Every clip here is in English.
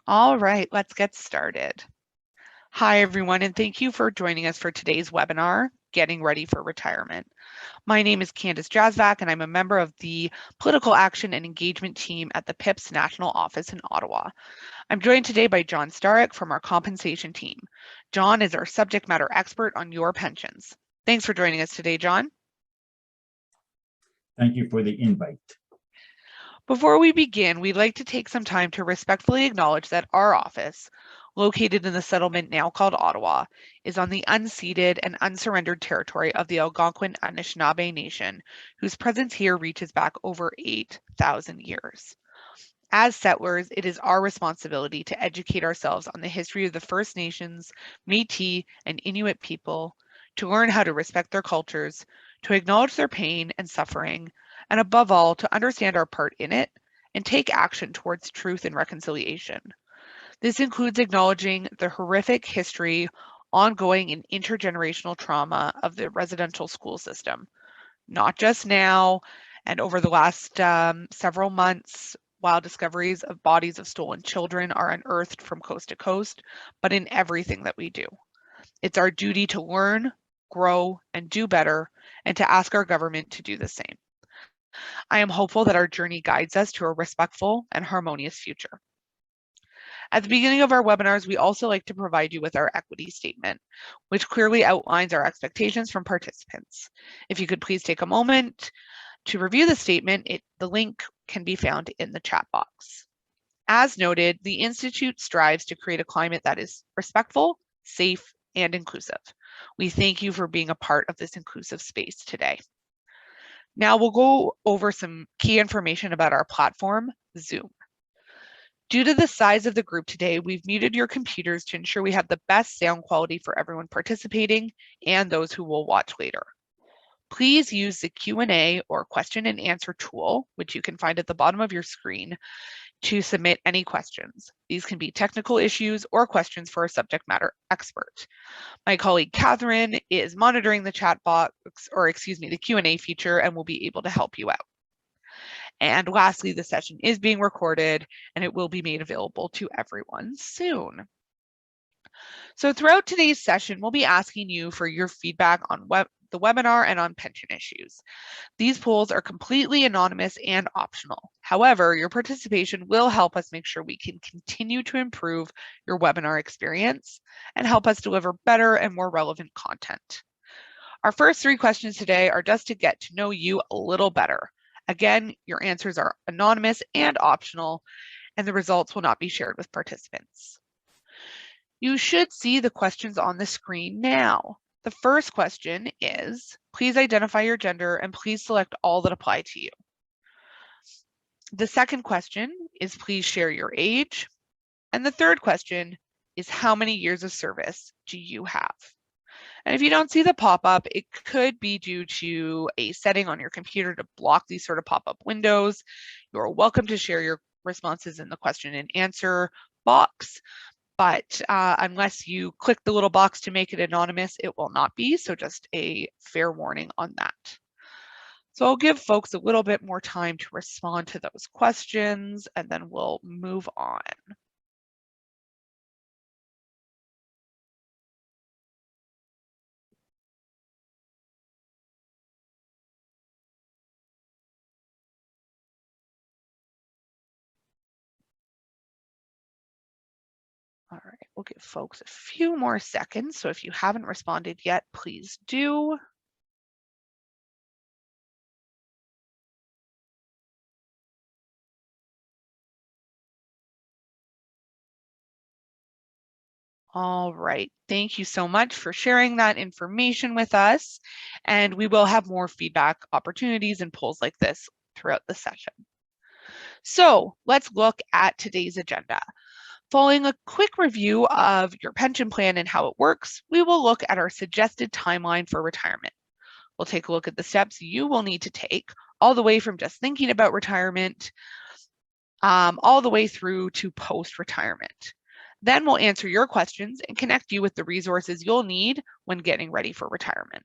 All right, let's get started. Hi, everyone, and thank you for joining us for today's webinar, Getting Ready for Retirement. My name is Candace Jasvac, and I'm a member of the Political Action and Engagement team at the PIPSC National Office in Ottawa. I'm joined today by John Starrick from our compensation team. John is our subject matter expert on your pensions. Thanks for joining us today, John. Thank you for the invite. Before we begin, we'd like to take some time to respectfully acknowledge that our office, located in the settlement now called Ottawa, is on the unceded and unsurrendered territory of the Algonquin Anishinaabe Nation, whose presence here reaches back over 8,000 years. As settlers, it is our responsibility to educate ourselves on the history of the First Nations, Métis, and Inuit people, to learn how to respect their cultures, to acknowledge their pain and suffering, and above all, to understand our part in it and take action towards truth and reconciliation. This includes acknowledging the horrific history, ongoing and intergenerational trauma of the residential school system, not just now and over the last several months while discoveries of bodies of stolen children are unearthed from coast to coast, but in everything that we do. It's our duty to learn, grow, and do better, and to ask our government to do the same. I am hopeful that our journey guides us to a respectful and harmonious future. At the beginning of our webinars, we also like to provide you with our equity statement, which clearly outlines our expectations from participants. If you could please take a moment to review the statement, the link can be found in the chat box. As noted, the Institute strives to create a climate that is respectful, safe, and inclusive. We thank you for being a part of this inclusive space today. Now we'll go over some key information about our platform, Zoom. Due to the size of the group today, we've muted your computers to ensure we have the best sound quality for everyone participating and those who will watch later. Please use the Q&A or question and answer tool, which you can find at the bottom of your screen, to submit any questions. These can be technical issues or questions for a subject matter expert. My colleague Catherine is monitoring the chat box, the Q&A feature, and will be able to help you out. And lastly, the session is being recorded and it will be made available to everyone soon. So throughout today's session, we'll be asking you for your feedback on the webinar and on pension issues. These polls are completely anonymous and optional. However, your participation will help us make sure we can continue to improve your webinar experience and help us deliver better and more relevant content. Our first 3 questions today are just to get to know you a little better. Again, your answers are anonymous and optional, and the results will not be shared with participants. You should see the questions on the screen now. The first question is, please identify your gender and please select all that apply to you. The second question is, please share your age. And the third question is, how many years of service do you have? And if you don't see the pop-up, it could be due to a setting on your computer to block these sort of pop-up windows. You're welcome to share your responses in the question and answer box, but unless you click the little box to make it anonymous, it will not be. So just a fair warning on that. So I'll give folks a little bit more time to respond to those questions, and then we'll move on. All right, we'll give folks a few more seconds. So if you haven't responded yet, please do. All right, thank you so much for sharing that information with us. And we will have more feedback opportunities and polls like this throughout the session. So let's look at today's agenda. Following a quick review of your pension plan and how it works, we will look at our suggested timeline for retirement. We'll take a look at the steps you will need to take, all the way from just thinking about retirement, all the way through to post-retirement. Then we'll answer your questions and connect you with the resources you'll need when getting ready for retirement.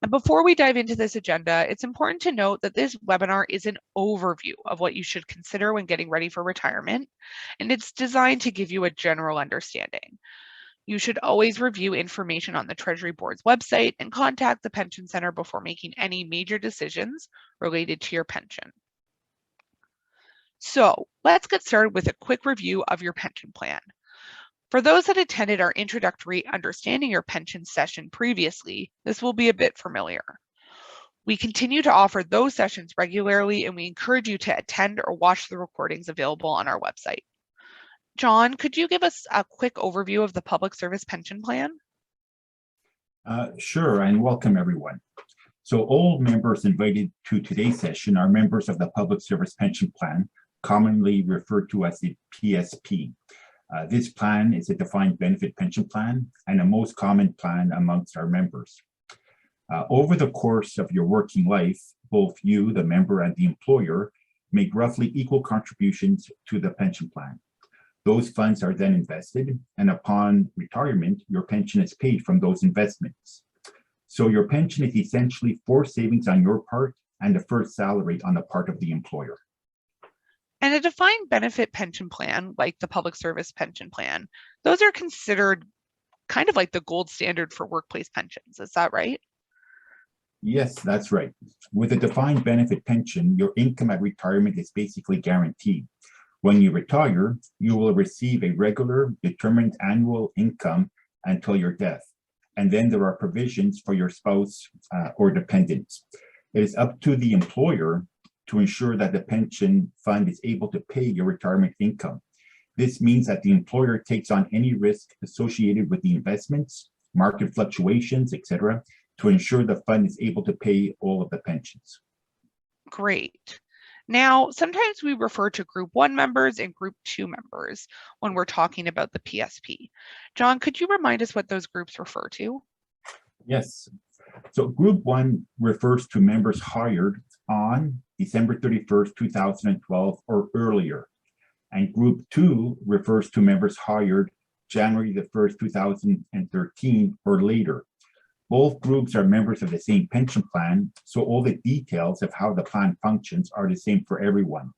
And before we dive into this agenda, it's important to note that this webinar is an overview of what you should consider when getting ready for retirement, and it's designed to give you a general understanding. You should always review information on the Treasury Board's website and contact the Pension Center before making any major decisions related to your pension. So let's get started with a quick review of your pension plan. For those that attended our introductory Understanding Your Pension session previously, this will be a bit familiar. We continue to offer those sessions regularly, and we encourage you to attend or watch the recordings available on our website. John, could you give us a quick overview of the Public Service Pension Plan? Sure, and welcome everyone. So all members invited to today's session are members of the Public Service Pension Plan, commonly referred to as the PSP. This plan is a defined benefit pension plan and a most common plan amongst our members. Over the course of your working life, both you, the member, and the employer make roughly equal contributions to the pension plan. Those funds are then invested, and upon retirement, your pension is paid from those investments. So your pension is essentially forced savings on your part and deferred salary on the part of the employer. And a defined benefit pension plan, like the Public Service Pension Plan, those are considered kind of like the gold standard for workplace pensions. Is that right? Yes, that's right. With a defined benefit pension, your income at retirement is basically guaranteed. When you retire, you will receive a regular, determined annual income until your death. And then there are provisions for your spouse or dependents. It is up to the employer to ensure that the pension fund is able to pay your retirement income. This means that the employer takes on any risk associated with the investments, market fluctuations, etc., to ensure the fund is able to pay all of the pensions. Great. Now, sometimes we refer to Group 1 members and Group 2 members when we're talking about the PSP. John, could you remind us what those groups refer to? Yes. So Group 1 refers to members hired on December 31st, 2012 or earlier. And Group 2 refers to members hired January the 1st, 2013 or later. Both groups are members of the same pension plan, so all the details of how the plan functions are the same for everyone.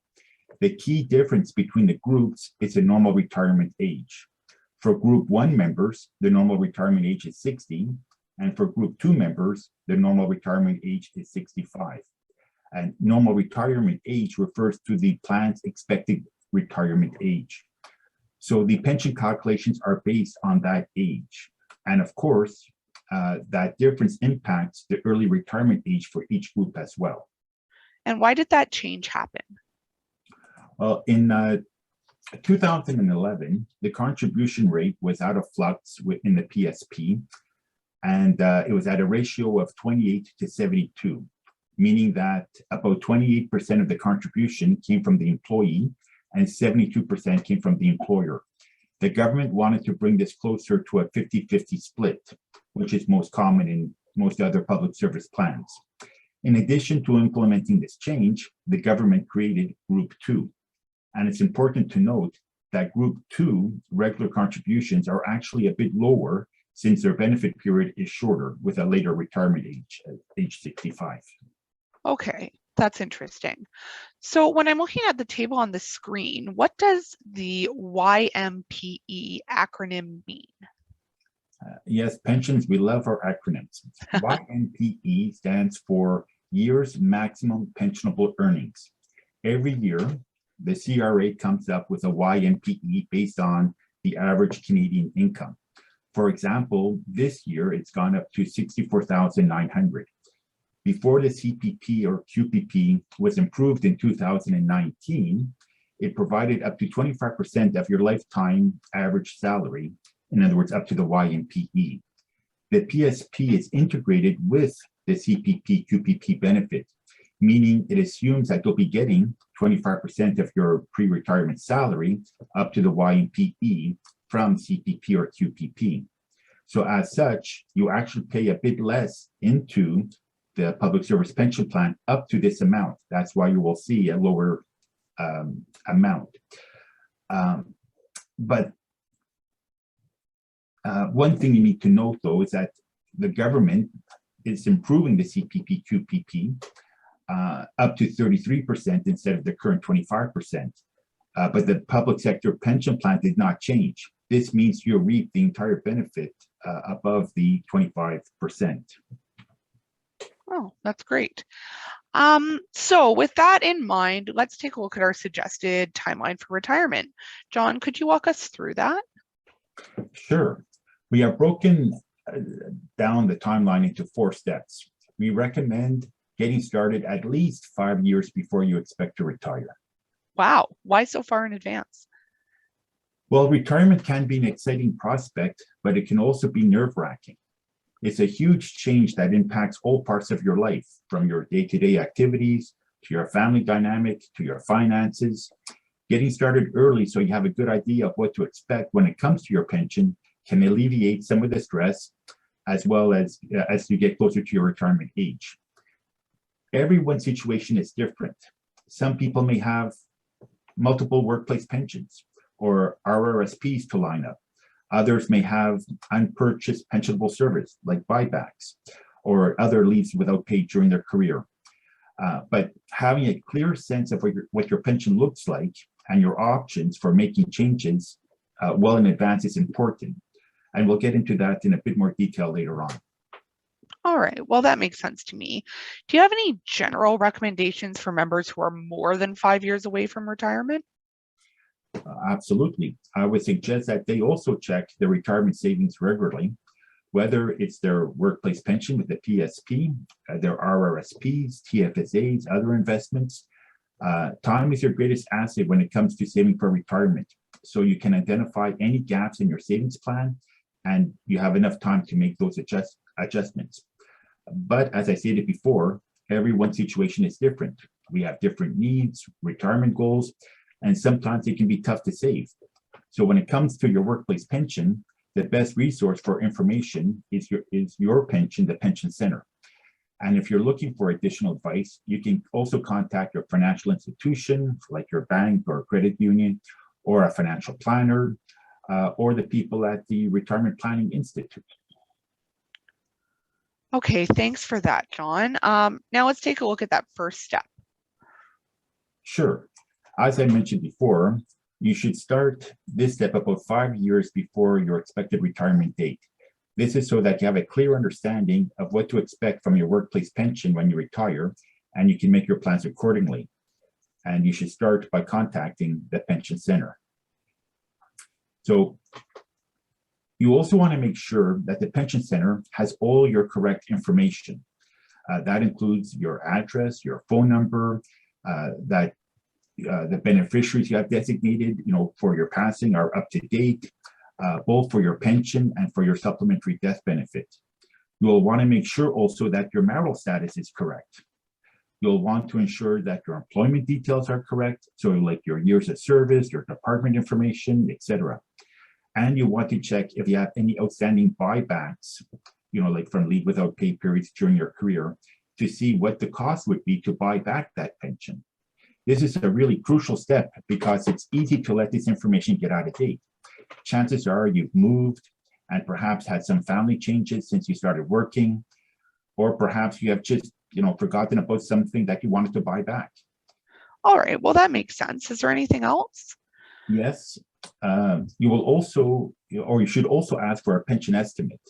The key difference between the groups is the normal retirement age. For Group 1 members, the normal retirement age is 60, and for Group 2 members, the normal retirement age is 65. And normal retirement age refers to the plan's expected retirement age. So the pension calculations are based on that age. And of course, that difference impacts the early retirement age for each group as well. And why did that change happen? Well, in 2011, the contribution rate was out of flux within the PSP, and it was at a ratio of 28 to 72, meaning that about 28% of the contribution came from the employee and 72% came from the employer. The government wanted to bring this closer to a 50-50 split, which is most common in most other public service plans. In addition to implementing this change, the government created Group 2. And it's important to note that Group 2 regular contributions are actually a bit lower since their benefit period is shorter with a later retirement age 65. Okay, that's interesting. So when I'm looking at the table on the screen, what does the YMPE acronym mean? Yes, pensions, we love our acronyms. YMPE stands for Years Maximum Pensionable Earnings. Every year, the CRA comes up with a YMPE based on the average Canadian income. For example, this year, it's gone up to 64,900. Before the CPP or QPP was improved in 2019, it provided up to 25% of your lifetime average salary, in other words, up to the YMPE. The PSP is integrated with the CPP QPP benefit, meaning it assumes that you'll be getting 25% of your pre-retirement salary up to the YMPE from CPP or QPP. So as such, you actually pay a bit less into the public service pension plan up to this amount. That's why you will see a lower amount. But one thing you need to note, though, is that the government it's improving the CPP-QPP up to 33% instead of the current 25%. But the public sector pension plan did not change. This means you'll reap the entire benefit above the 25%. Oh, that's great. So with that in mind, let's take a look at our suggested timeline for retirement. John, could you walk us through that? Sure. We have broken down the timeline into 4 steps. We recommend getting started at least 5 years before you expect to retire. Wow, why so far in advance? Well, retirement can be an exciting prospect, but it can also be nerve-wracking. It's a huge change that impacts all parts of your life, from your day-to-day activities, to your family dynamic, to your finances. Getting started early so you have a good idea of what to expect when it comes to your pension can alleviate some of the stress, as well as you get closer to your retirement age. Everyone's situation is different. Some people may have multiple workplace pensions or RRSPs to line up. Others may have unpurchased pensionable service like buybacks or other leaves without pay during their career. But having a clear sense of what your pension looks like and your options for making changes well in advance is important. And we'll get into that in a bit more detail later on. All right, well, that makes sense to me. Do you have any general recommendations for members who are more than 5 years away from retirement? Absolutely. I would suggest that they also check their retirement savings regularly, whether it's their workplace pension with the PSP, their RRSPs, TFSAs, other investments. Time is your greatest asset when it comes to saving for retirement. So you can identify any gaps in your savings plan, and you have enough time to make those adjustments. But as I stated before, everyone's situation is different. We have different needs, retirement goals, and sometimes it can be tough to save. So when it comes to your workplace pension, the best resource for information is your pension, the pension center. And if you're looking for additional advice, you can also contact your financial institution, like your bank or credit union, or a financial planner, or the people at the Retirement Planning Institute. Okay, thanks for that, John. Now let's take a look at that first step. Sure. As I mentioned before, you should start this step about 5 years before your expected retirement date. This is so that you have a clear understanding of what to expect from your workplace pension when you retire, and you can make your plans accordingly. And you should start by contacting the pension center. So you also want to make sure that the pension center has all your correct information. That includes your address, your phone number, that the beneficiaries you have designated, for your passing are up to date, both for your pension and for your supplementary death benefit. You'll want to make sure also that your marital status is correct. You'll want to ensure that your employment details are correct, so like your years of service, your department information, etc. And you want to check if you have any outstanding buybacks, like from leave without pay periods during your career, to see what the cost would be to buy back that pension. This is a really crucial step because it's easy to let this information get out of date. Chances are you've moved and perhaps had some family changes since you started working, or perhaps you have just, forgotten about something that you wanted to buy back. All right, well, that makes sense. Is there anything else? Yes, you will also, or you should also ask for a pension estimate.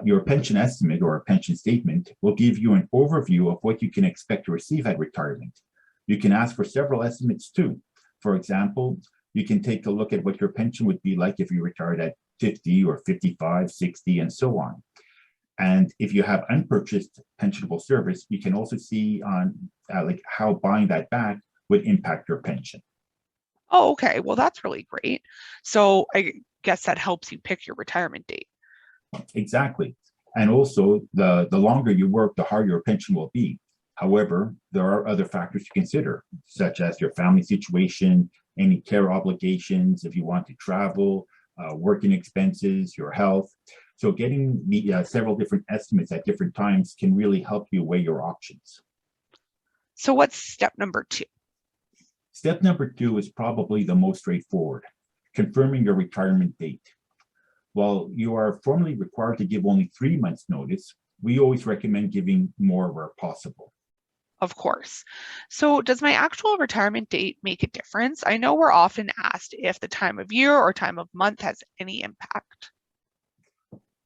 Your pension estimate or a pension statement will give you an overview of what you can expect to receive at retirement. You can ask for several estimates too. For example, you can take a look at what your pension would be like if you retired at 50 or 55, 60, and so on. And if you have unpurchased pensionable service, you can also see on how buying that back would impact your pension. Oh, okay. Well, that's really great. So I guess that helps you pick your retirement date. Exactly. And also, the longer you work, the higher your pension will be. However, there are other factors to consider, such as your family situation, any care obligations, if you want to travel, working expenses, your health. So getting the several different estimates at different times can really help you weigh your options. So what's step number 2? Step number 2 is probably the most straightforward, confirming your retirement date. While you are formally required to give only 3 months notice, we always recommend giving more where possible. Of course. So does my actual retirement date make a difference? I know we're often asked if the time of year or time of month has any impact.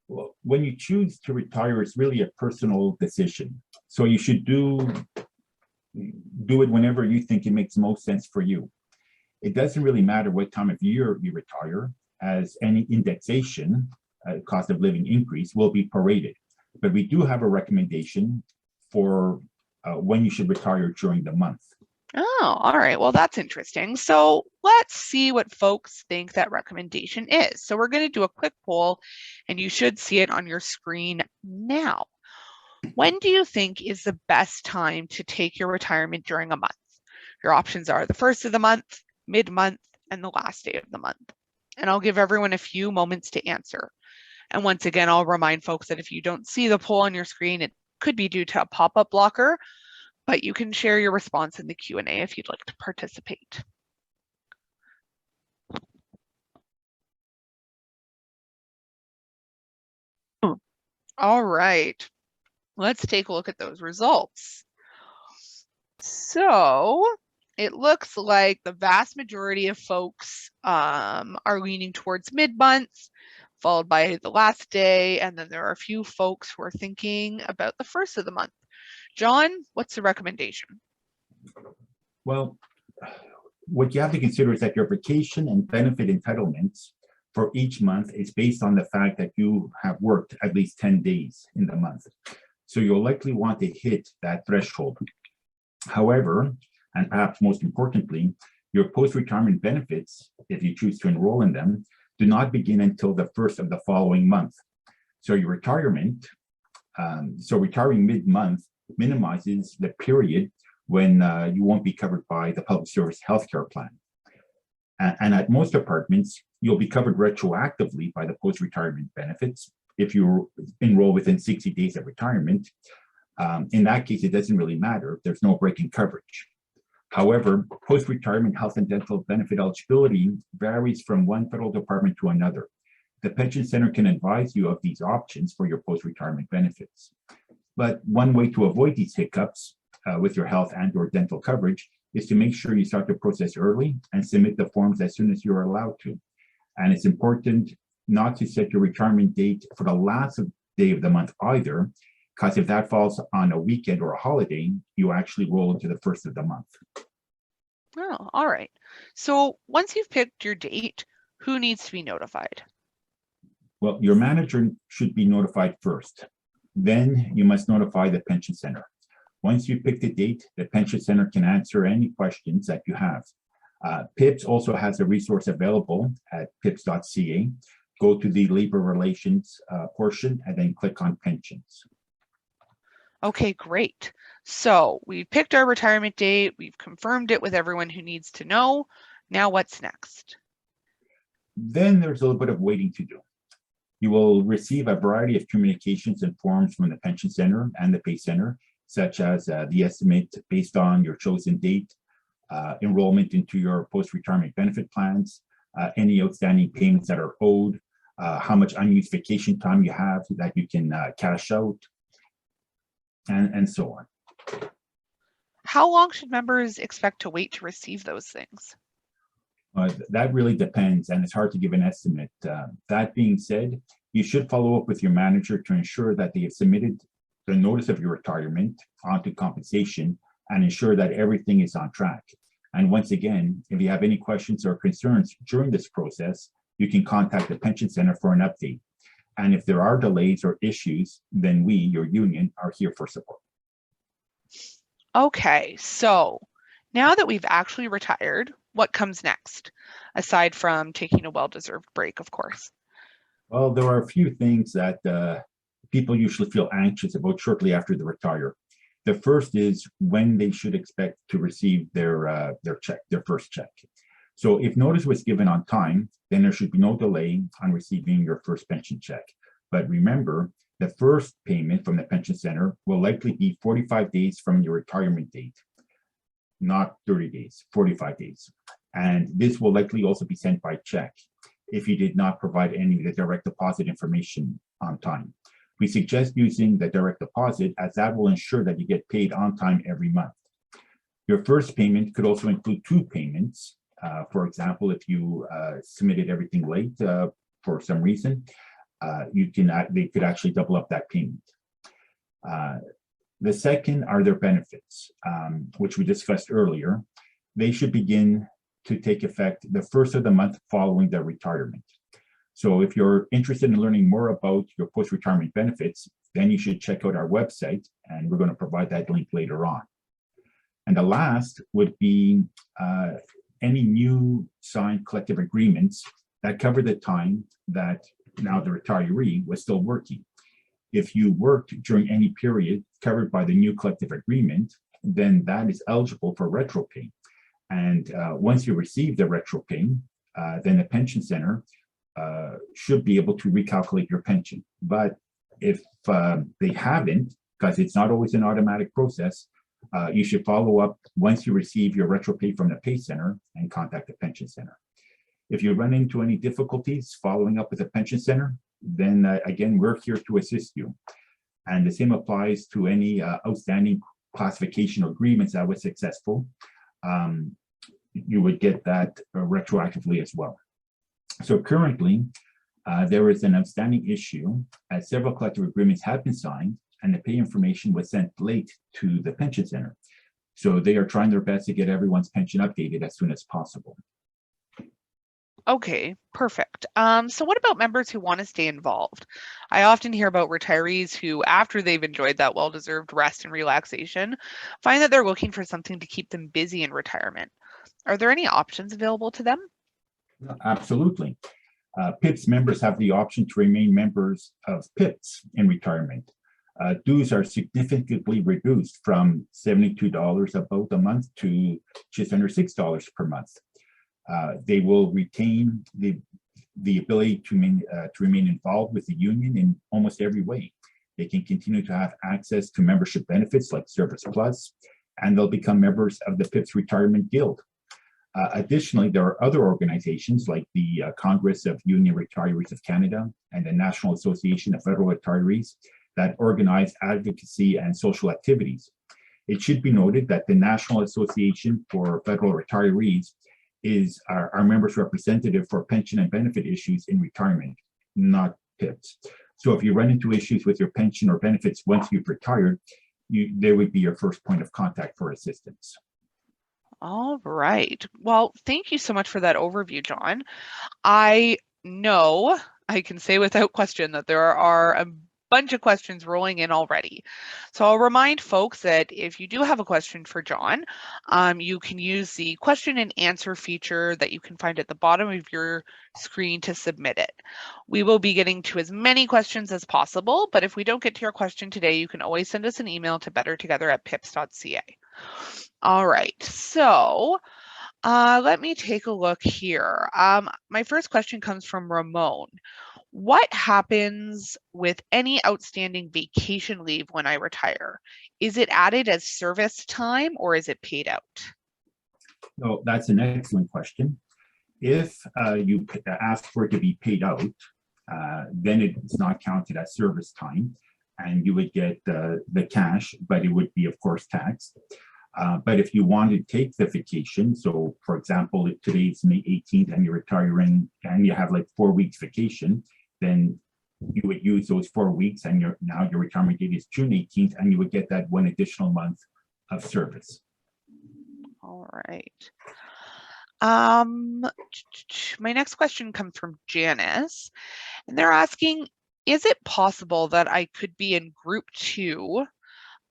Well, when you choose to retire, it's really a personal decision. So you should do it whenever you think it makes most sense for you. It doesn't really matter what time of year you retire, as any indexation, cost of living increase, will be prorated. But we do have a recommendation for when you should retire during the month. Oh, all right. Well, that's interesting. So let's see what folks think that recommendation is. So we're going to do a quick poll, and you should see it on your screen now. When do you think is the best time to take your retirement during a month? Your options are the first of the month, mid-month, and the last day of the month. And I'll give everyone a few moments to answer. And once again, I'll remind folks that if you don't see the poll on your screen, it could be due to a pop-up blocker, but you can share your response in the Q&A if you'd like to participate. All right, let's take a look at those results. So it looks like the vast majority of folks are leaning towards mid-month, followed by the last day, and then there are a few folks who are thinking about the first of the month. John, what's the recommendation? Well, what you have to consider is that your vacation and benefit entitlements for each month is based on the fact that you have worked at least 10 days in the month. So you'll likely want to hit that threshold. However, and perhaps most importantly, your post-retirement benefits, if you choose to enroll in them, do not begin until the first of the following month. So your retirement, retiring mid-month minimizes the period when you won't be covered by the public service healthcare plan. And at most departments, you'll be covered retroactively by the post-retirement benefits if you enroll within 60 days of retirement. In that case, it doesn't really matter. There's no break in coverage. However, post-retirement health and dental benefit eligibility varies from one federal department to another. The Pension Center can advise you of these options for your post-retirement benefits. But one way to avoid these hiccups with your health and or dental coverage is to make sure you start the process early and submit the forms as soon as you're allowed to. And it's important not to set your retirement date for the last day of the month either, because if that falls on a weekend or a holiday, you actually roll into the first of the month. Oh, all right. So once you've picked your date, who needs to be notified? Well, your manager should be notified first. Then you must notify the Pension Center. Once you pick the date, the Pension Center can answer any questions that you have. PIPS also has a resource available at pips.ca. Go to the labor relations portion and then click on pensions. Okay, great. So we picked our retirement date. We've confirmed it with everyone who needs to know. Now what's next? Then there's a little bit of waiting to do. You will receive a variety of communications and forms from the Pension Center and the Pay Center, such as the estimate based on your chosen date, enrollment into your post-retirement benefit plans, any outstanding payments that are owed, how much unused vacation time you have that you can cash out, and so on. How long should members expect to wait to receive those things? That really depends, and it's hard to give an estimate. That being said, you should follow up with your manager to ensure that they have submitted the notice of your retirement onto compensation and ensure that everything is on track. And once again, if you have any questions or concerns during this process, you can contact the Pension Center for an update. And if there are delays or issues, then we, your union, are here for support. Okay, so now that we've actually retired, what comes next, aside from taking a well-deserved break, of course? Well, there are a few things that people usually feel anxious about shortly after they retire. The first is when they should expect to receive their check, their first check. So if notice was given on time, then there should be no delay on receiving your first pension check. But remember, the first payment from the Pension Center will likely be 45 days from your retirement date, not 30 days, 45 days. And this will likely also be sent by check if you did not provide any of the direct deposit information on time. We suggest using the direct deposit, as that will ensure that you get paid on time every month. Your first payment could also include two payments. For example, if you submitted everything late for some reason, they could actually double up that payment. The second are their benefits, which we discussed earlier. They should begin to take effect the first of the month following their retirement. So if you're interested in learning more about your post-retirement benefits, then you should check out our website, and we're going to provide that link later on. And the last would be any new signed collective agreements that cover the time that now the retiree was still working. If you worked during any period covered by the new collective agreement, then that is eligible for retro pay. And once you receive the retro pay, then the pension center should be able to recalculate your pension. But if they haven't, because it's not always an automatic process, you should follow up once you receive your retro pay from the pay center and contact the pension center. If you run into any difficulties following up with the pension center, then again, we're here to assist you. And the same applies to any outstanding classification agreements that was successful. You would get that retroactively as well. So currently, there is an outstanding issue as several collective agreements have been signed and the pay information was sent late to the pension center. So they are trying their best to get everyone's pension updated as soon as possible. Okay, perfect. So what about members who want to stay involved? I often hear about retirees who, after they've enjoyed that well-deserved rest and relaxation, find that they're looking for something to keep them busy in retirement. Are there any options available to them? Absolutely. PIPS members have the option to remain members of PIPS in retirement. Dues are significantly reduced from $72 about a month to just under $6 per month. They will retain the ability to remain involved with the union in almost every way. They can continue to have access to membership benefits like Service Plus, and they'll become members of the PIPS Retirement Guild. Additionally, there are other organizations like the Congress of Union Retirees of Canada and the National Association of Federal Retirees that organize advocacy and social activities. It should be noted that the National Association for Federal Retirees is our members' representative for pension and benefit issues in retirement, not PIPS. So if you run into issues with your pension or benefits once you've retired, they would be your first point of contact for assistance. All right. Well, thank you so much for that overview, John. I know I can say without question that there are a bunch of questions rolling in already. So I'll remind folks that if you do have a question for John, you can use the question and answer feature that you can find at the bottom of your screen to submit it. We will be getting to as many questions as possible, but if we don't get to your question today, you can always send us an email to bettertogether@pips.ca. All right, so let me take a look here. My first question comes from Ramon. What happens with any outstanding vacation leave when I retire? Is it added as service time or is it paid out? No, that's an excellent question. If you ask for it to be paid out, then it's not counted as service time and you would get the cash, but it would be, of course, taxed. But if you want to take the vacation, so for example, if today's May 18th and you're retiring and you have like 4 weeks vacation, then you would use those 4 weeks and now your retirement date is June 18th and you would get that one additional month of service. All right. My next question comes from Janice, and they're asking, is it possible that I could be in group 2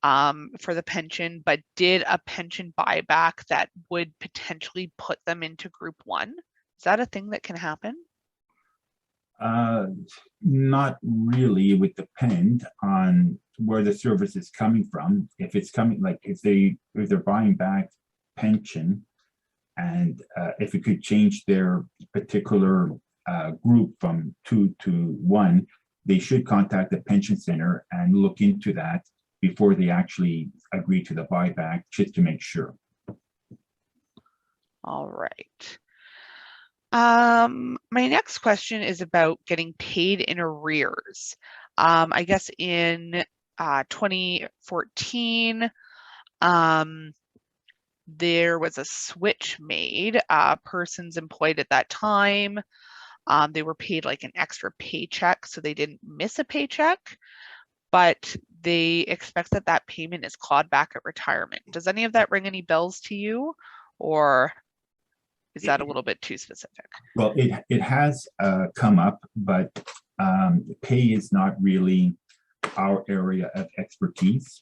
for the pension, but did a pension buyback that would potentially put them into group 1? Is that a thing that can happen? Not really. It would depend on where the service is coming from. If it's coming, like if they're buying back pension, and if it could change their particular group from 2 to 1, they should contact the pension center and look into that before they actually agree to the buyback, just to make sure. All right. My next question is about getting paid in arrears. I guess in 2014, there was a switch made. Persons employed at that time, they were paid like an extra paycheck, so they didn't miss a paycheck, but they expect that that payment is clawed back at retirement. Does any of that ring any bells to you, or is that a little bit too specific? Well, it has come up, but pay is not really our area of expertise.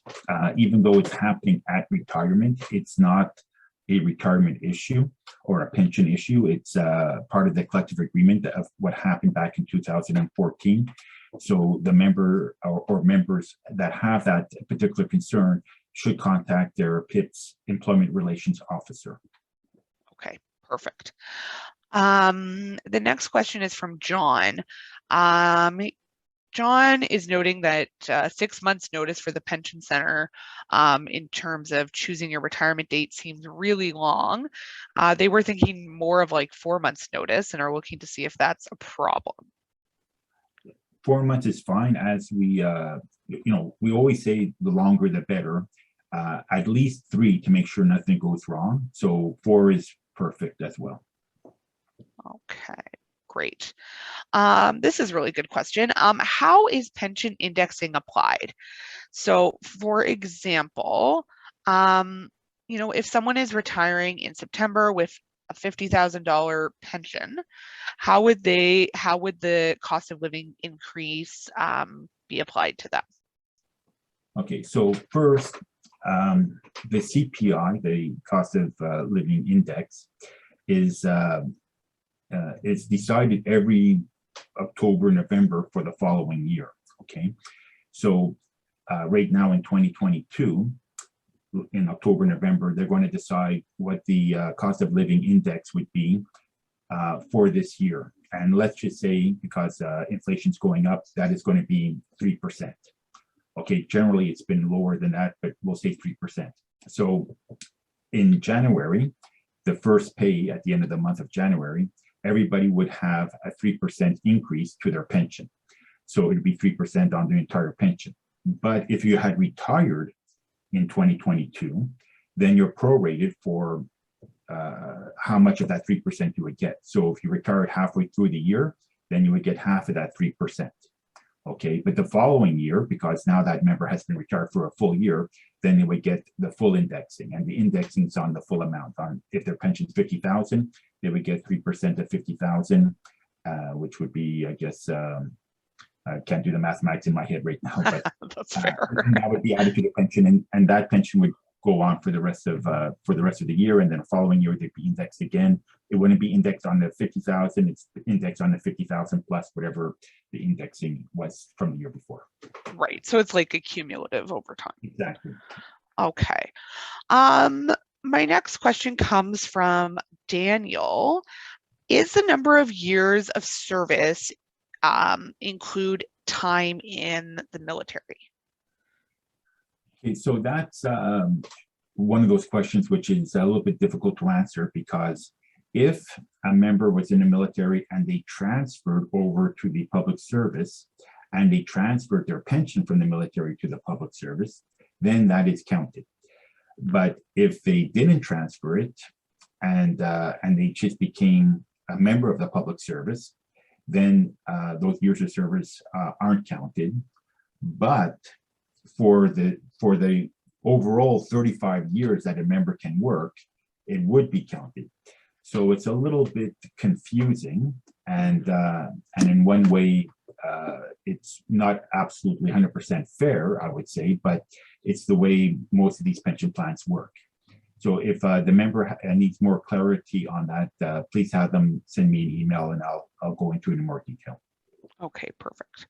Even though it's happening at retirement, it's not a retirement issue or a pension issue. It's part of the collective agreement of what happened back in 2014. So the member or members that have that particular concern should contact their PIPS Employment Relations Officer. Okay, perfect. The next question is from John. John is noting that 6 months notice for the pension center in terms of choosing your retirement date seems really long. They were thinking more of like 4 months notice and are looking to see if that's a problem. 4 months is fine, as we, we always say the longer the better. At least 3 to make sure nothing goes wrong. So 4 is perfect as well. Okay, great. This is a really good question. How is pension indexing applied? So for example, if someone is retiring in September with a $50,000 pension, how would the cost of living increase be applied to them? Okay, so first, the CPI, the cost of living index, is decided every October, November for the following year. Okay, so right now in 2022, in October, November, they're going to decide what the cost of living index would be for this year. And let's just say, because inflation's going up, that is going to be 3%. Okay, generally it's been lower than that, but we'll say 3%. So in January, the first pay at the end of the month of January, everybody would have a 3% increase to their pension. So it'd be 3% on the entire pension. But if you had retired in 2022, then you're prorated for how much of that 3% you would get. So if you retired halfway through the year, then you would get half of that 3%. Okay, but the following year, because now that member has been retired for a full year, then they would get the full indexing, and the indexing is on the full amount. On if their pension is 50,000, they would get 3% of 50,000, which would be, I guess, I can't do the mathematics in my head right now, but that's fair. and that would be added to the pension, and that pension would go on for the rest of the year, and then the following year they'd be indexed again. It wouldn't be indexed on the 50,000; it's indexed on the 50,000 plus whatever the indexing was from the year before. Right. So it's like a cumulative over time. Exactly. Okay. My next question comes from Daniel. Is the number of years of service include time in the military? Okay, so that's one of those questions which is a little bit difficult to answer, because if a member was in the military and they transferred over to the public service and they transferred their pension from the military to the public service, then that is counted. But if they didn't transfer it and they just became a member of the public service, then those years of service aren't counted. But for the overall 35 years that a member can work, it would be counted. So it's a little bit confusing, and in one way, it's not absolutely 100% fair, I would say, but it's the way most of these pension plans work. So if the member needs more clarity on that, please have them send me an email, and I'll go into it in more detail. Okay, perfect.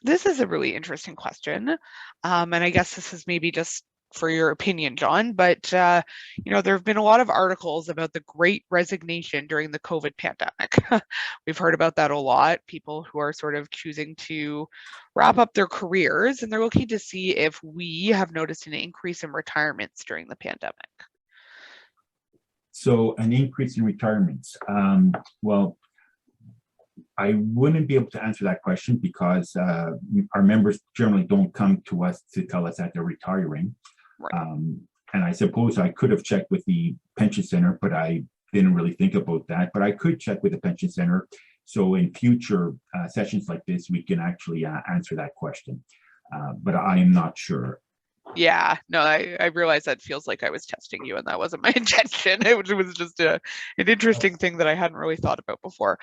This is a really interesting question, and I guess this is maybe just for your opinion, John, but there have been a lot of articles about the Great Resignation during the COVID pandemic. We've heard about that a lot. People who are sort of choosing to wrap up their careers, and they're looking to see if we have noticed an increase in retirements during the pandemic. So an increase in retirements. Well, I wouldn't be able to answer that question because our members generally don't come to us to tell us that they're retiring. Right. And I suppose I could have checked with the pension center, but I didn't really think about that. But I could check with the pension center. So in future sessions like this, we can actually answer that question. But I am not sure. Yeah, no, I realize that feels like I was testing you, and that wasn't my intention. It was just an interesting thing that I hadn't really thought about before.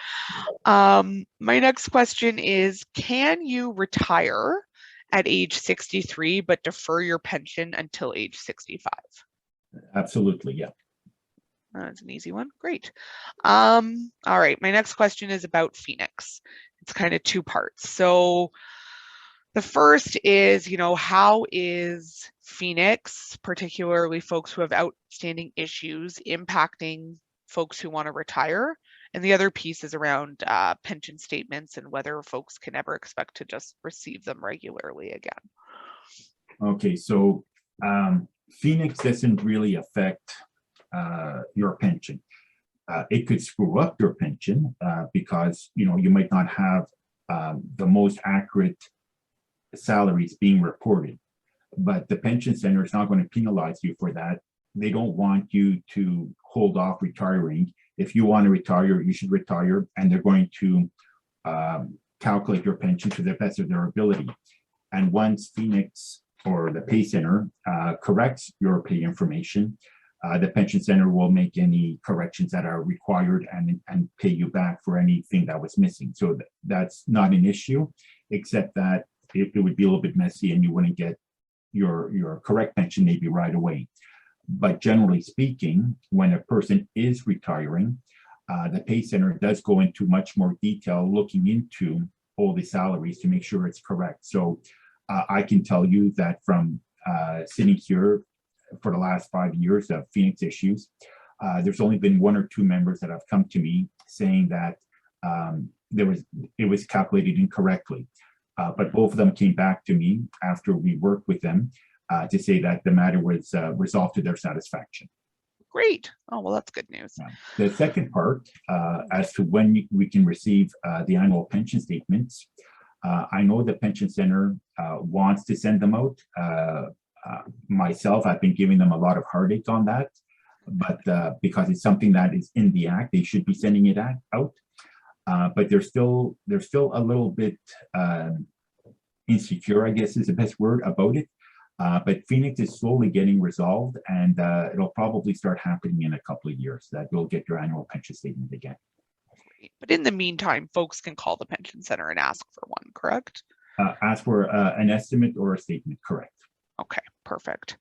My next question is, can you retire at age 63 but defer your pension until age 65? Absolutely, yeah. That's an easy one. Great. All right, my next question is about Phoenix. It's kind of two parts. So the first is, how is Phoenix, particularly folks who have outstanding issues, impacting folks who want to retire? And the other piece is around pension statements and whether folks can ever expect to just receive them regularly again. Okay, so Phoenix doesn't really affect your pension. It could screw up your pension because you might not have the most accurate salaries being reported, but the pension center is not going to penalize you for that. They don't want you to hold off retiring. If you want to retire, you should retire, and they're going to calculate your pension to the best of their ability. And once Phoenix or the pay center corrects your pay information, the pension center will make any corrections that are required and pay you back for anything that was missing. So that's not an issue, except that it would be a little bit messy and you wouldn't get your correct pension maybe right away. But generally speaking, when a person is retiring, the pay center does go into much more detail looking into all the salaries to make sure it's correct. So I can tell you that from sitting here for the last 5 years of Phoenix issues, there's only been 1 or 2 members that have come to me saying that it was calculated incorrectly. But both of them came back to me after we worked with them to say that the matter was resolved to their satisfaction. Great. Oh, well, that's good news. The second part, as to when we can receive the annual pension statements, I know the pension center wants to send them out. Myself, I've been giving them a lot of heartache on that, but because it's something that is in the act, they should be sending it out. But they're still a little bit insecure, I guess is the best word, about it. But Phoenix is slowly getting resolved, and it'll probably start happening in a couple of years that you'll get your annual pension statement again. But in the meantime, folks can call the pension center and ask for one, correct? Ask for an estimate or a statement, correct. Okay, perfect.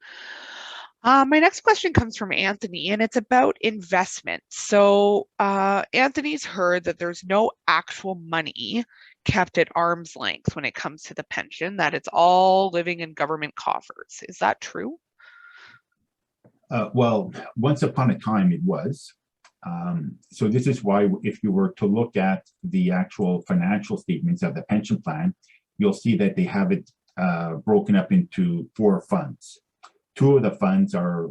My next question comes from Anthony, and it's about investment. So Anthony's heard that there's no actual money kept at arm's length when it comes to the pension, that it's all living in government coffers. Is that true? Well, once upon a time it was. So this is why if you were to look at the actual financial statements of the pension plan, you'll see that they have it broken up into 4 funds. 2 of the funds are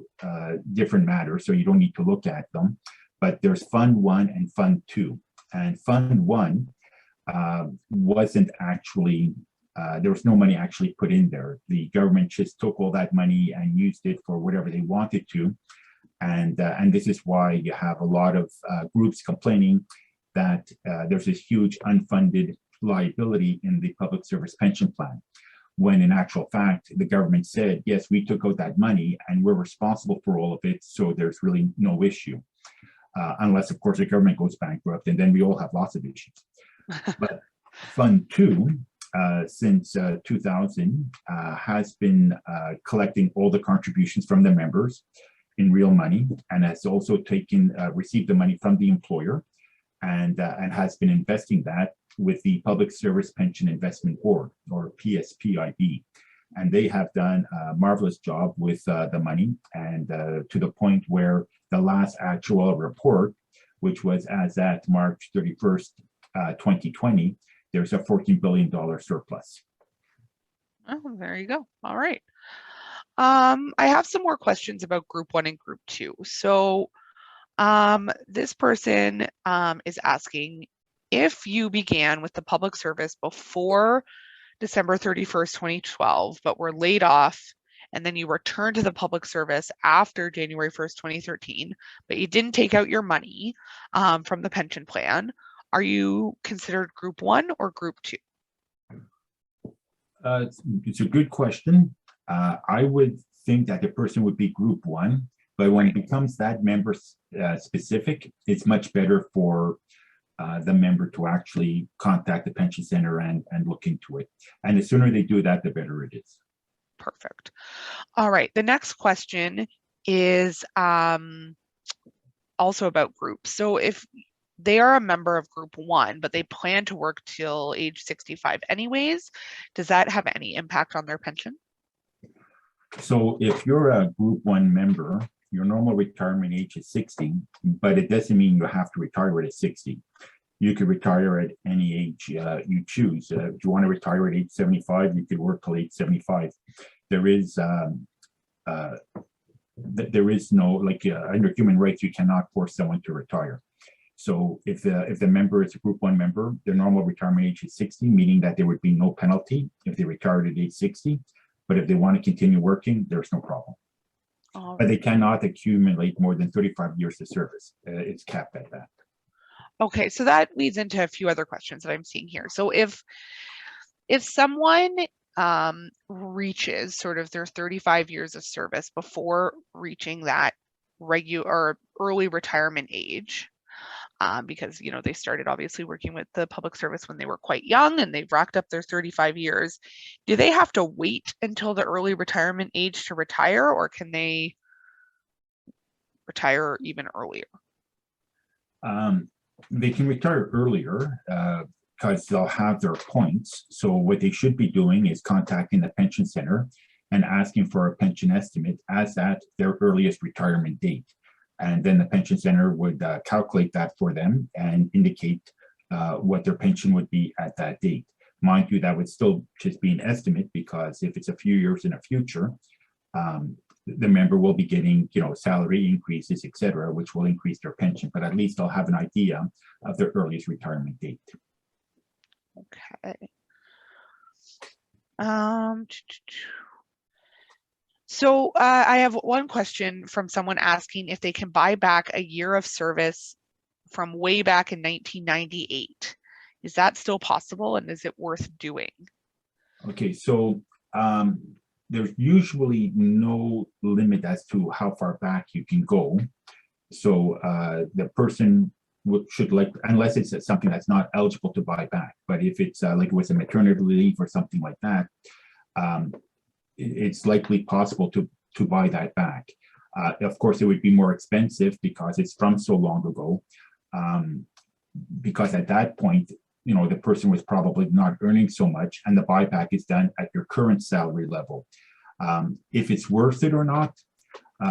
different matters, so you don't need to look at them. But there's Fund 1 and Fund 2. And Fund 1 wasn't actually, there was no money actually put in there. The government just took all that money and used it for whatever they wanted to. And this is why you have a lot of groups complaining that there's this huge unfunded liability in the public service pension plan, when in actual fact, the government said, yes, we took out that money and we're responsible for all of it, so there's really no issue. Unless, of course, the government goes bankrupt, and then we all have lots of issues. But Fund 2, since 2000, has been collecting all the contributions from the members in real money, and has also received the money from the employer, and has been investing that with the Public Service Pension Investment Board, or PSPIB. And they have done a marvelous job with the money, and to the point where the last actual report, which was as at March 31st, 2020, there's a $14 billion surplus. Oh, there you go. All right. I have some more questions about Group 1 and Group 2. So this person is asking, if you began with the public service before December 31st, 2012, but were laid off, and then you returned to the public service after January 1st, 2013, but you didn't take out your money from the pension plan, are you considered group 1 or group 2? It's a good question. I would think that the person would be group 1, but when it becomes that member specific, it's much better for the member to actually contact the pension center and look into it. And the sooner they do that, the better it is. Perfect. All right, the next question is also about groups. So if they are a member of group 1, but they plan to work till age 65 anyways, does that have any impact on their pension? So if you're a group 1 member, your normal retirement age is 60, but it doesn't mean you have to retire at 60. You could retire at any age you choose. If you want to retire at age 75, you could work till age 75. There is no, like under human rights, you cannot force someone to retire. So if the member is a group 1 member, their normal retirement age is 60, meaning that there would be no penalty if they retired at age 60. But if they want to continue working, there's no problem. But they cannot accumulate more than 35 years of service. It's capped at that. Okay, so that leads into a few other questions that I'm seeing here. So if someone reaches sort of their 35 years of service before reaching that regular or early retirement age, because they started obviously working with the public service when they were quite young and they've racked up their 35 years, do they have to wait until the early retirement age to retire, or can they retire even earlier? They can retire earlier because they'll have their points. So what they should be doing is contacting the pension center and asking for a pension estimate as at their earliest retirement date. And then the pension center would calculate that for them and indicate what their pension would be at that date. Mind you, that would still just be an estimate, because if it's a few years in the future, the member will be getting, salary increases, etc., which will increase their pension. But at least they'll have an idea of their earliest retirement date. Okay. So I have one question from someone asking if they can buy back a year of service from way back in 1998. Is that still possible, and is it worth doing? Okay, so there's usually no limit as to how far back you can go. So the person should, like, unless it's something that's not eligible to buy back. But if it's like it was a maternity leave or something like that, it's likely possible to buy that back. Of course, it would be more expensive because it's from so long ago. Because at that point, the person was probably not earning so much, and the buyback is done at your current salary level. If it's worth it or not,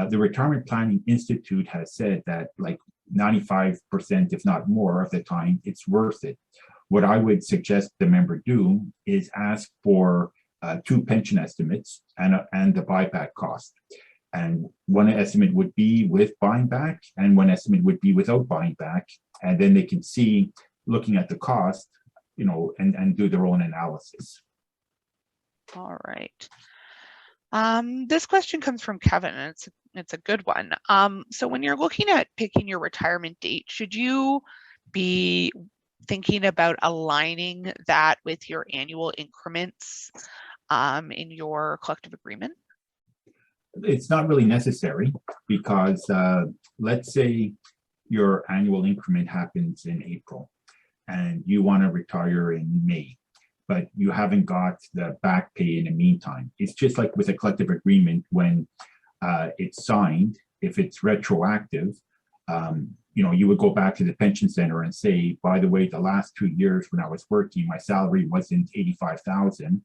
the Retirement Planning Institute has said that like 95%, if not more of the time, it's worth it. What I would suggest the member do is ask for 2 pension estimates and the buyback cost. And one estimate would be with buying back, and one estimate would be without buying back. And then they can see, looking at the cost, and do their own analysis. All right. This question comes from Kevin, and it's a good one. So when you're looking at picking your retirement date, should you be thinking about aligning that with your annual increments in your collective agreement? It's not really necessary, because let's say your annual increment happens in April and you want to retire in May, but you haven't got the back pay in the meantime. It's just like with a collective agreement, when it's signed, if it's retroactive, you would go back to the pension center and say, by the way, the last 2 years when I was working, my salary wasn't 85,000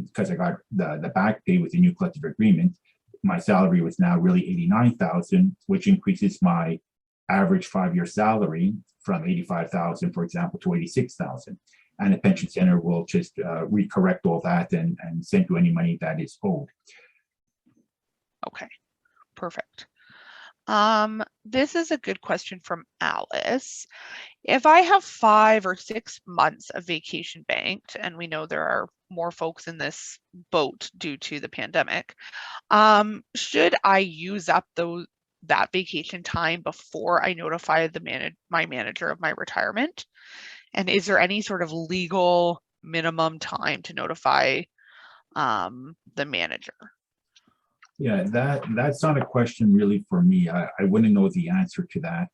because I got the back pay with the new collective agreement. My salary was now really 89,000, which increases my average 5-year salary from 85,000, for example, to 86,000. And the pension center will just recorrect all that and send you any money that is owed. Okay, perfect. This is a good question from Alice. If I have 5 or 6 months of vacation banked, and we know there are more folks in this boat due to the pandemic, should I use up that vacation time before I notify my manager of my retirement? And is there any sort of legal minimum time to notify the manager? Yeah, that's not a question really for me. I wouldn't know the answer to that.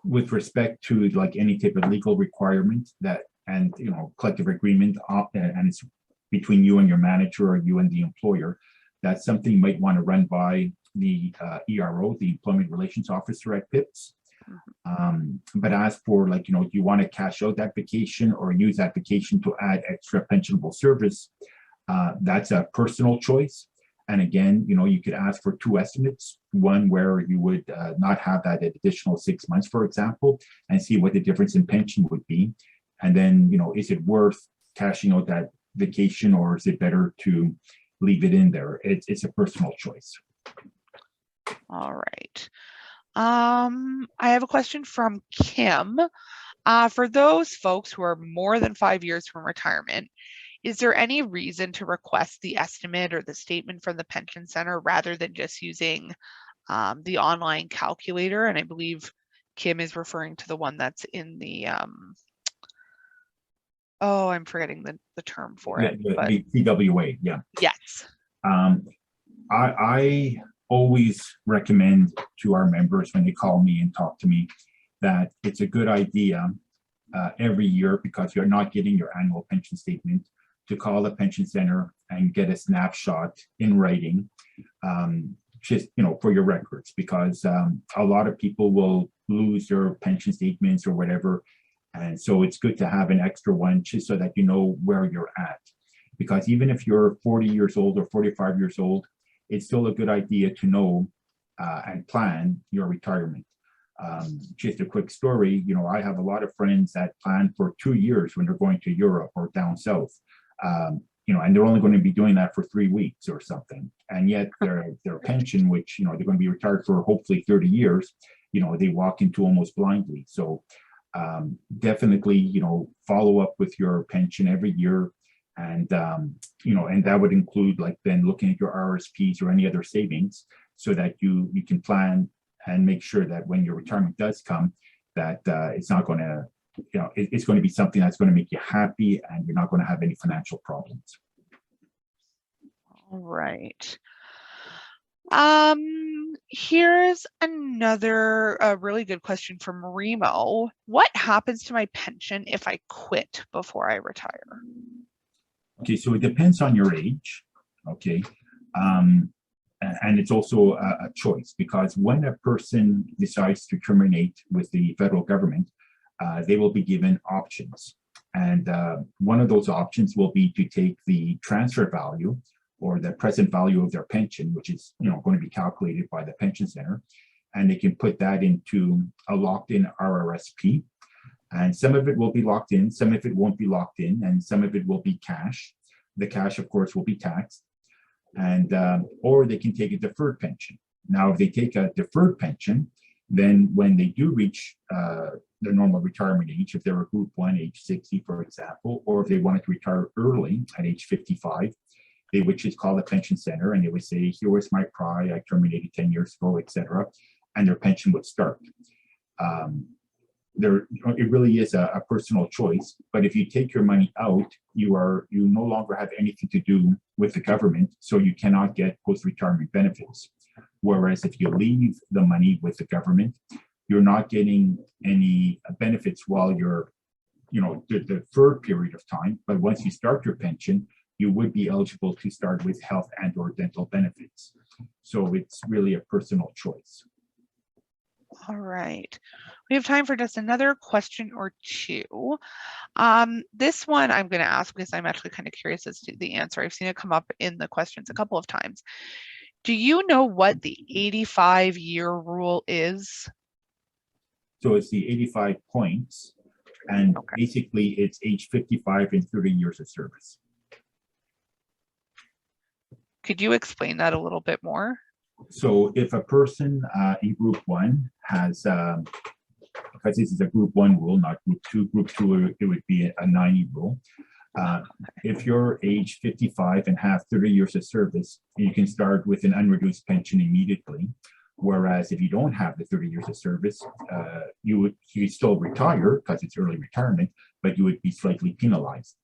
With respect to like any type of legal requirement that, and collective agreement, and it's between you and your manager or you and the employer, that's something you might want to run by the ERO, the Employment Relations Officer at PIPS. But as for like, you want to cash out that vacation or use that vacation to add extra pensionable service, that's a personal choice. And again, you could ask for 2 estimates, one where you would not have that additional 6 months, for example, and see what the difference in pension would be. And then, is it worth cashing out that vacation, or is it better to leave it in there? It's a personal choice. All right. I have a question from Kim. For those folks who are more than 5 years from retirement, is there any reason to request the estimate or the statement from the pension center rather than just using the online calculator? And I believe Kim is referring to the one that's in the, oh, I'm forgetting the term for it. But The PWA, yeah. Yes. I always recommend to our members when they call me and talk to me that it's a good idea every year, because you're not getting your annual pension statement, to call the pension center and get a snapshot in writing, just for your records, because a lot of people will lose their pension statements or whatever, and so it's good to have an extra one just so that you know where you're at. Because even if you're 40 years old or 45 years old, it's still a good idea to know and plan your retirement. Just a quick story, I have a lot of friends that plan for 2 years when they're going to Europe or down south, and they're only going to be doing that for 3 weeks or something. And yet their pension, which, they're going to be retired for hopefully 30 years, they walk into almost blindly. So definitely, follow up with your pension every year. And, and that would include like then looking at your RSPs or any other savings, so that you can plan and make sure that when your retirement does come, that it's not going to, it's going to be something that's going to make you happy and you're not going to have any financial problems. All right. Here's another really good question from Remo. What happens to my pension if I quit before I retire? Okay, so it depends on your age. Okay. And it's also a choice, because when a person decides to terminate with the federal government, they will be given options. And one of those options will be to take the transfer value or the present value of their pension, which is going to be calculated by the pension center, and they can put that into a locked-in RRSP. And some of it will be locked in, some of it won't be locked in, and some of it will be cash. The cash, of course, will be taxed. And or they can take a deferred pension. Now, if they take a deferred pension, then when they do reach their normal retirement age, if they're a group 1, age 60, for example, or if they wanted to retire early at age 55, they would just call the pension center and they would say, here was my PRI, I terminated 10 years ago, etc., and their pension would start. It really is a personal choice, but if you take your money out, you no longer have anything to do with the government, so you cannot get post-retirement benefits. Whereas if you leave the money with the government, you're not getting any benefits while you're, the deferred period of time, but once you start your pension, you would be eligible to start with health and or dental benefits. So it's really a personal choice. All right. We have time for just another question or two. This one I'm going to ask because I'm actually kind of curious as to the answer. I've seen it come up in the questions a couple of times. Do you know what the 85-year rule is? So it's the 85 points, and basically it's age 55 and 30 years of service. Could you explain that a little bit more? So if a person in group one has, because this is a group one rule, not group two, it would be a 90 rule. If you're age 55 and have 30 years of service, you can start with an unreduced pension immediately. Whereas if you don't have the 30 years of service, you still retire because it's early retirement, but you would be slightly penalized.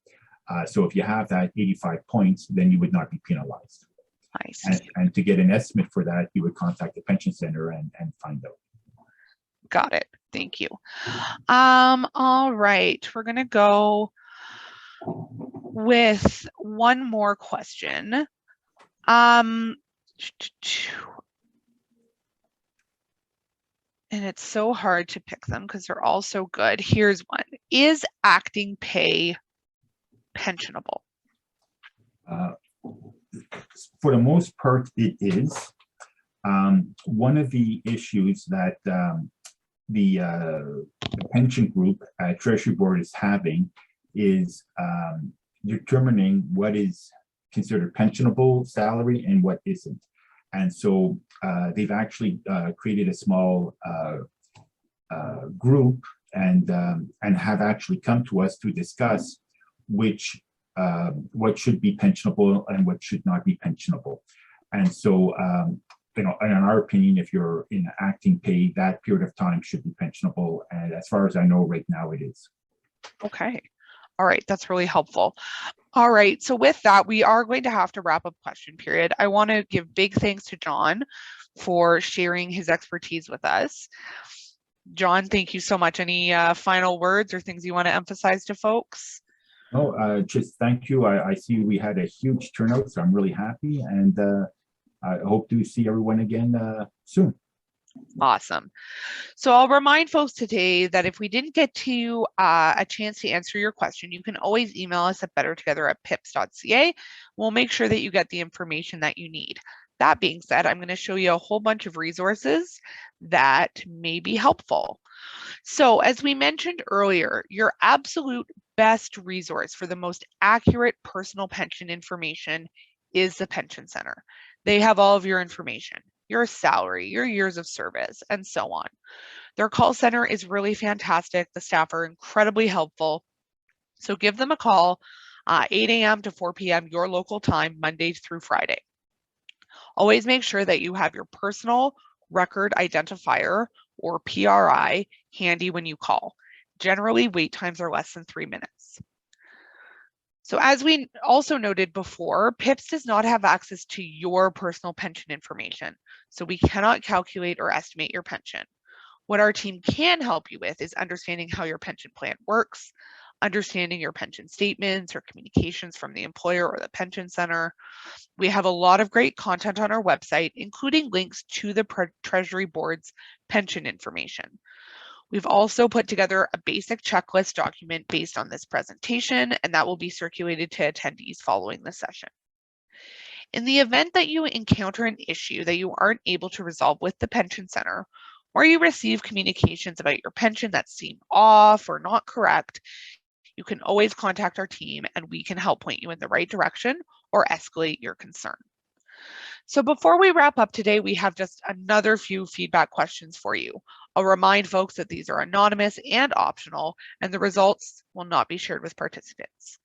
So if you have that 85 points, then you would not be penalized. I see. And to get an estimate for that, you would contact the pension center and find out. Got it. Thank you. All right, we're gonna go with one more question. And it's so hard to pick them because they're all so good. Here's one. Is acting pay pensionable? For the most part, it is. One of the issues that the pension group at Treasury Board is having is determining what is considered pensionable salary and what isn't. And so they've actually created a small group and have actually come to us to discuss what should be pensionable and what should not be pensionable. And so, you know, in our opinion, if you're in acting pay, that period of time should be pensionable. And as far as I know right now, it is. Okay. All right. That's really helpful. All right. So with that, we are going to have to wrap up question period. I want to give big thanks to John for sharing his expertise with us. John, thank you so much. Any final words or things you want to emphasize to folks? No, just thank you. I see we had a huge turnout, so I'm really happy, and I hope to see everyone again soon. Awesome. So I'll remind folks today that if we didn't get to a chance to answer your question, you can always email us at bettertogether@pips.ca. We'll make sure that you get the information that you need. That being said, I'm going to show you a whole bunch of resources that may be helpful. So as we mentioned earlier, your absolute best resource for the most accurate personal pension information is the Pension Center. They have all of your information, your salary, your years of service, and so on. Their call center is really fantastic. The staff are incredibly helpful. So give them a call, 8 a.m. to 4 p.m. your local time, Monday through Friday. Always make sure that you have your personal record identifier, or PRI, handy when you call. Generally, wait times are less than 3 minutes. So as we also noted before, PIPS does not have access to your personal pension information, so we cannot calculate or estimate your pension. What our team can help you with is understanding how your pension plan works, understanding your pension statements or communications from the employer or the pension center. We have a lot of great content on our website, including links to the Treasury Board's pension information. We've also put together a basic checklist document based on this presentation, and that will be circulated to attendees following the session. In the event that you encounter an issue that you aren't able to resolve with the Pension Center, or you receive communications about your pension that seem off or not correct, you can always contact our team and we can help point you in the right direction or escalate your concern. So before we wrap up today, we have just another few feedback questions for you. I'll remind folks that these are anonymous and optional, and the results will not be shared with participants.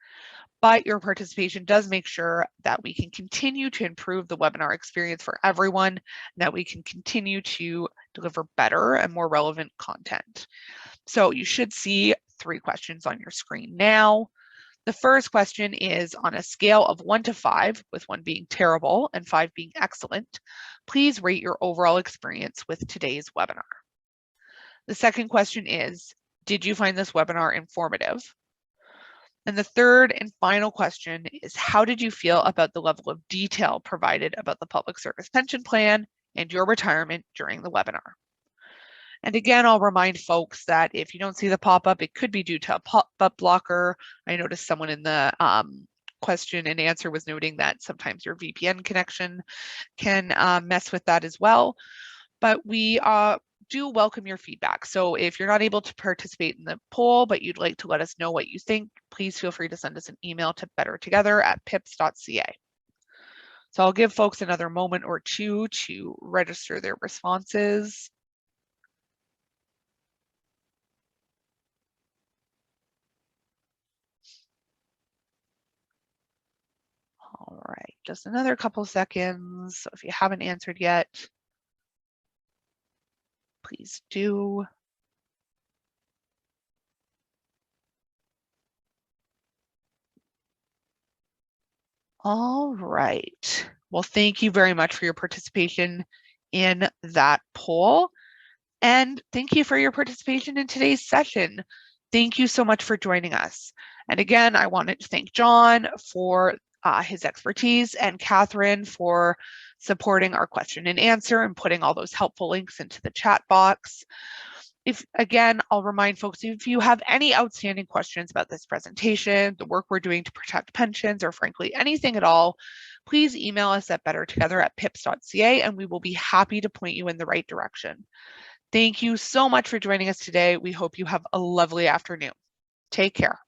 But your participation does make sure that we can continue to improve the webinar experience for everyone, and that we can continue to deliver better and more relevant content. So you should see 3 questions on your screen now. The first question is, on a scale of 1 to 5, with 1 being terrible and 5 being excellent, please rate your overall experience with today's webinar. The second question is, did you find this webinar informative? And the third and final question is, how did you feel about the level of detail provided about the Public Service Pension Plan and your retirement during the webinar? And again, I'll remind folks that if you don't see the pop-up, it could be due to a pop-up blocker. I noticed someone in the question and answer was noting that sometimes your VPN connection can mess with that as well. But we do welcome your feedback. So if you're not able to participate in the poll, but you'd like to let us know what you think, please feel free to send us an email to bettertogether@pips.ca. So I'll give folks another moment or two to register their responses. All right, just another couple seconds. So if you haven't answered yet, please do. All right. Well, thank you very much for your participation in that poll. And thank you for your participation in today's session. Thank you so much for joining us. And again, I wanted to thank John for his expertise and Catherine for supporting our question and answer and putting all those helpful links into the chat box. Again, I'll remind folks, if you have any outstanding questions about this presentation, the work we're doing to protect pensions, or frankly, anything at all, please email us at bettertogether@pips.ca and we will be happy to point you in the right direction. Thank you so much for joining us today. We hope you have a lovely afternoon. Take care.